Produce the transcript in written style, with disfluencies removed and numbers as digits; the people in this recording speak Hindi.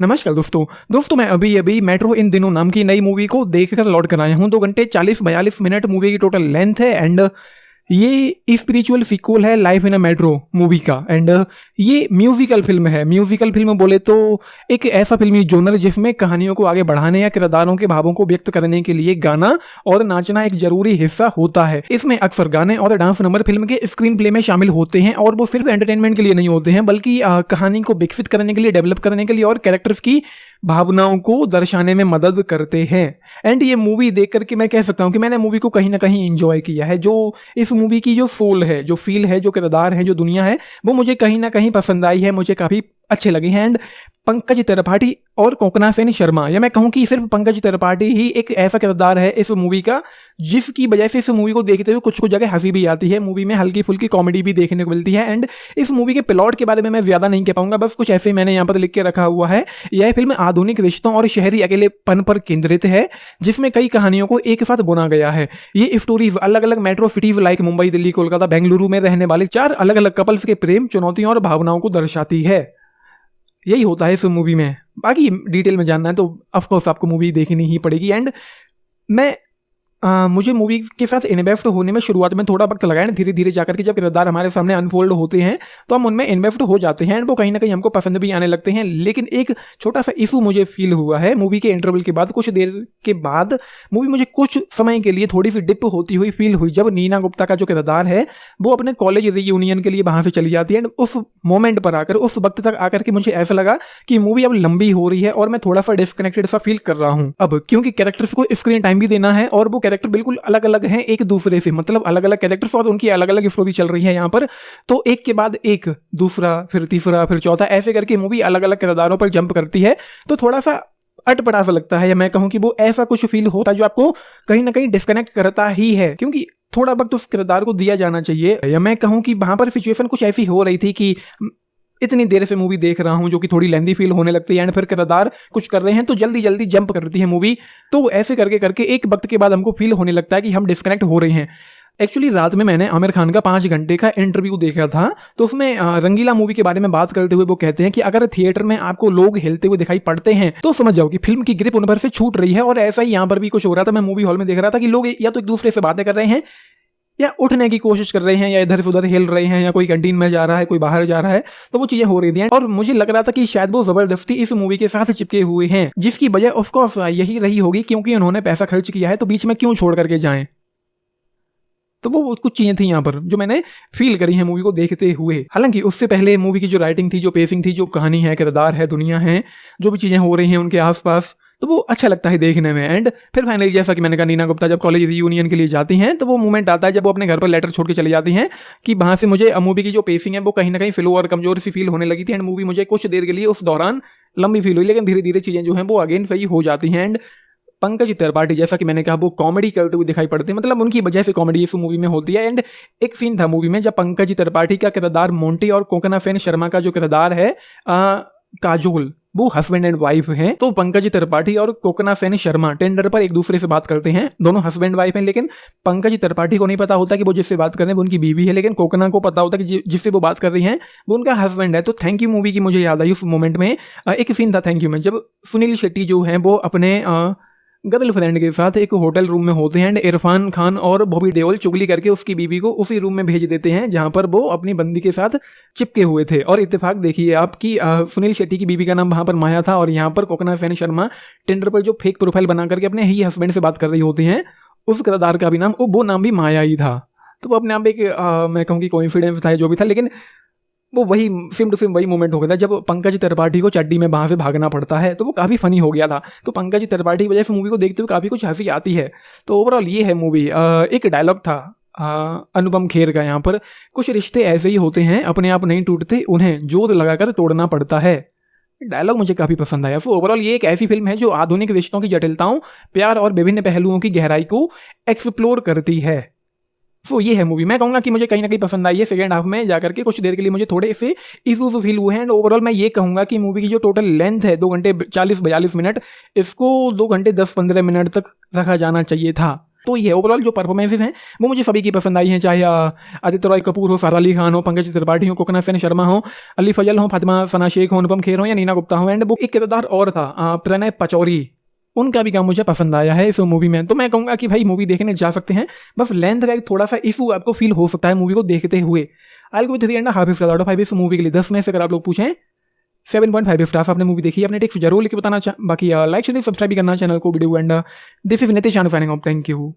नमस्कार दोस्तों मैं अभी अभी मेट्रो इन दिनों नाम की नई मूवी को देखकर लौट कर आया हूँ। 2 घंटे 40-42 मिनट मूवी की टोटल लेंथ है एंड ये स्पिरिचुअल सीक्वल है life in a metro movie का। एंड ये म्यूजिकल फिल्म है। म्यूजिकल फिल्म बोले तो एक ऐसा फिल्मी जोनर जिसमें कहानियों को आगे बढ़ाने या किरदारों के भावों को व्यक्त करने के लिए गाना और नाचना एक जरूरी हिस्सा होता है। इसमें अक्सर गाने और डांस नंबर फिल्म के स्क्रीन प्ले में शामिल होते हैं और वो सिर्फ एंटरटेनमेंट के लिए नहीं होते हैं बल्कि कहानी को विकसित करने के लिए, डेवलप करने के लिए और कैरेक्टर्स की भावनाओं को दर्शाने में मदद करते हैं। एंड ये मूवी देख करके मैं कह सकता हूँ कि मैंने मूवी को कहीं ना कहीं एंजॉय किया है। जो इस मूवी की जो सोल है, जो फील है, जो किरदार है, जो दुनिया है, वो मुझे कहीं ना कहीं पसंद आई है, मुझे काफ़ी अच्छे लगे हैं। एंड पंकज त्रिपाठी और कोकना सेन शर्मा, या मैं कहूँ कि सिर्फ पंकज त्रिपाठी ही एक ऐसा किरदार है इस मूवी का जिसकी वजह से इस मूवी को देखते हुए कुछ जगह हंसी भी आती है। मूवी में हल्की फुल्की कॉमेडी भी देखने को मिलती है। एंड इस मूवी के प्लॉट के बारे में मैं ज़्यादा नहीं कह पाऊंगा, बस कुछ ऐसे ही मैंने यहाँ पर लिख के रखा हुआ है। यह फिल्म आधुनिक रिश्तों और शहरी अकेलेपन पर केंद्रित है जिसमें कई कहानियों को एक साथ बुना गया है। ये स्टोरी अलग अलग metro cities like Mumbai, Delhi, Kolkata, Bengaluru में रहने वाले 4 अलग अलग कपल्स के प्रेम, चुनौतियों और भावनाओं को दर्शाती है। यही होता है इस मूवी में। बाकी डिटेल में जानना है तो ऑफकोर्स आपको मूवी देखनी ही पड़ेगी। एंड मुझे मूवी के साथ इन्वेस्ट होने में शुरुआत में थोड़ा वक्त लगा है। धीरे धीरे जाकर के जब किरदार हमारे सामने अनफोल्ड होते हैं तो हम उनमें इन्वेस्ट हो जाते हैं एंड वो कहीं ना कहीं हमको पसंद भी आने लगते हैं। लेकिन एक छोटा सा इशू मुझे फील हुआ है मूवी के इंटरवल के बाद। कुछ देर के बाद मूवी मुझे कुछ समय के लिए थोड़ी सी डिप होती हुई फील हुई जब नीना गुप्ता का जो किरदार है वो अपने कॉलेज रियूनियन के लिए वहां से चली जाती है। एंड उस मोमेंट पर आकर, उस वक्त तक आकर के मुझे ऐसा लगा कि मूवी अब लंबी हो रही है और मैं थोड़ा सा डिस्कनेक्टेड सा फील कर रहा हूँ अब, क्योंकि कैरेक्टर्स को स्क्रीन टाइम भी देना है और वो कैरेक्टर बिल्कुल अलग अलग हैं एक दूसरे से, मतलब अलग अलग कैरेक्टर्स और उनकी अलग अलग स्टोरी चल रही है यहाँ पर। तो एक के बाद एक, दूसरा, फिर तीसरा, फिर चौथा, ऐसे करके मूवी अलग अलग किरदारों पर जंप करती है। तो थोड़ा सा अटपटा सा लगता है, या मैं कहूँ कि वो ऐसा कुछ फील होता है जो आपको कहीं ना कहीं डिस्कनेक्ट करता ही है, क्योंकि थोड़ा वक्त उस किरदार को दिया जाना चाहिए। या मैं कहूँ कि वहां पर सिचुएशन कुछ ऐसी हो रही थी कि इतनी देर से मूवी देख रहा हूं जो कि थोड़ी लेंदी फील होने लगती है एंड फिर किरदार कुछ कर रहे हैं तो जल्दी जल्दी जंप करती है मूवी। तो ऐसे करके करके एक वक्त के बाद हमको फील होने लगता है कि हम डिस्कनेक्ट हो रहे हैं। एक्चुअली रात में मैंने आमिर खान का 5 घंटे का इंटरव्यू देखा था, तो उसमें रंगीला मूवी के बारे में बात करते हुए वो कहते हैं कि अगर थिएटर में आपको लोग हिलते हुए दिखाई पड़ते हैं तो समझ जाओ कि फिल्म की ग्रिप उन पर से छूट रही है। और ऐसा ही यहाँ पर भी कुछ हो रहा था। मैं मूवी हॉल में देख रहा था कि लोग या तो एक दूसरे से बातें कर रहे हैं या उठने की कोशिश कर रहे हैं या इधर से उधर हिल रहे हैं या कोई कैंटीन में जा रहा है, कोई बाहर जा रहा है, तो वो चीजें हो रही थी। और मुझे लग रहा था कि शायद वो जबरदस्ती इस मूवी के साथ चिपके हुए हैं, जिसकी वजह ऑफ कोर्स यही रही होगी क्योंकि उन्होंने पैसा खर्च किया है तो बीच में क्यों छोड़ करके जाएं। तो वो कुछ चीजें थी यहाँ पर जो मैंने फील करी है मूवी को देखते हुए। हालांकि उससे पहले मूवी की जो राइटिंग थी, जो पेसिंग थी, जो कहानी है, किरदार है, दुनिया है, जो भी चीजें हो रही हैं उनके आसपास, तो वो अच्छा लगता है देखने में। एंड फिर फाइनली जैसा कि मैंने कहा, नीना गुप्ता जब कॉलेज रियूनियन के लिए जाती हैं तो वो मोमेंट आता है जब वो अपने घर पर लेटर छोड़ के चली जाती हैं कि वहां से मुझे मूवी की जो पेसिंग है वो कहीं ना कहीं स्लो और कमजोर सी फील होने लगी थी। एंड मूवी मुझे कुछ देर के लिए उस दौरान लंबी फील हुई, लेकिन धीरे धीरे चीजें जो हैं वो अगेन सही हो जाती हैं। एंड पंकज त्रिपाठी, जैसा कि मैंने कहा, वो कॉमेडी करते हुए दिखाई पड़ते हैं, मतलब उनकी वजह से कॉमेडी इस मूवी में होती है। एंड एक सीन था मूवी में जब पंकज त्रिपाठी का किरदार मोंटी और कोकना सेन शर्मा का जो किरदार है काजोल, वो हस्बैंड एंड वाइफ हैं। तो पंकज त्रिपाठी और कोकना सेन शर्मा टेंडर पर एक दूसरे से बात करते हैं। दोनों हस्बैंड वाइफ हैं, लेकिन पंकज त्रिपाठी को नहीं पता होता कि वो जिससे बात कर रहे हैं वो उनकी बीवी है, लेकिन कोकना को पता होता है कि जिससे वो बात कर रही हैं वो उनका हस्बैंड है। तो थैंक यू मूवी की मुझे याद आई उस मोमेंट में। एक सीन था थैंक यू में जब सुनील शेट्टी जो है वो अपने गर्लफ्रेंड के साथ एक होटल रूम में होते हैं एंड इरफान खान और बॉबी देओल चुगली करके उसकी बीवी को उसी रूम में भेज देते हैं जहां पर वो अपनी बंदी के साथ चिपके हुए थे। और इत्तेफाक देखिए आपकी, सुनील शेट्टी की बीवी का नाम वहां पर माया था और यहाँ पर कोकना सेन शर्मा टेंडर पर जो फेक प्रोफाइल बना करके अपने ही हस्बैंड से बात कर रही होती हैं, उस किरदार का भी नाम, वो नाम भी माया ही था। तो वो अपने आप एक मैं कहूँ कि कोइंसिडेंस था जो भी था, लेकिन वो वही सेम टू सेम वही मोमेंट हो गया था जब पंकज त्रिपाठी को चड्डी में वहां से भागना पड़ता है, तो वो काफ़ी फनी हो गया था। तो पंकज त्रिपाठी की वजह से मूवी को देखते हुए काफ़ी कुछ हंसी आती है। तो ओवरऑल ये है मूवी। एक डायलॉग था अनुपम खेर का यहाँ पर, कुछ रिश्ते ऐसे ही होते हैं, अपने आप नहीं टूटते, उन्हें जोर लगाकर तोड़ना पड़ता है। डायलॉग मुझे काफ़ी पसंद आया। सो ओवरऑल ये एक ऐसी फिल्म है जो आधुनिक रिश्तों की जटिलताओं, प्यार और विभिन्न पहलुओं की गहराई को एक्सप्लोर करती है। सो ये है मूवी। मैं कहूँगा कि मुझे कहीं ना कहीं पसंद आई है। सेकेंड हाफ में जाकर के कुछ देर के लिए मुझे थोड़े से इश्यूज फील हुए हैं। एंड ओवरऑल मैं ये कहूँगा कि मूवी की जो टोटल लेंथ है 2 घंटे 40-42 मिनट, इसको 2 घंटे 10-15 मिनट तक रखा जाना चाहिए था। तो ये ओवरऑल जो परफॉर्मेंसेज हैं वो मुझे सभी की पसंद आई हैं, चाहे आदित्य रॉय कपूर हो, सारा अली खान हो, पंकज त्रिपाठी हो, कोकना सेन शर्मा हो, अली फजल हो, फातिमा सना शेख हो, अनुपम खेर हो या नीना गुप्ता हो। एंड वो एक किरदार और था प्रणय पचौरी, उनका भी काम मुझे पसंद आया है इस मूवी में। तो मैं कहूँगा कि भाई मूवी देखने जा सकते हैं, बस लेंथ का थोड़ा सा इशू आपको फील हो सकता है मूवी को देखते हुए। I will give 3.5 star out of 5 इस मूवी के लिए। 10 में से अगर आप लोग पूछें 7.5 स्टार्स। आपने मूवी देखी, अपने टिप्स जरूर लिख के बताना। बाकी लाइक शेयर सब्सक्राइब भी करना चैनल को, video. And this is Nitish signing off. Thank you.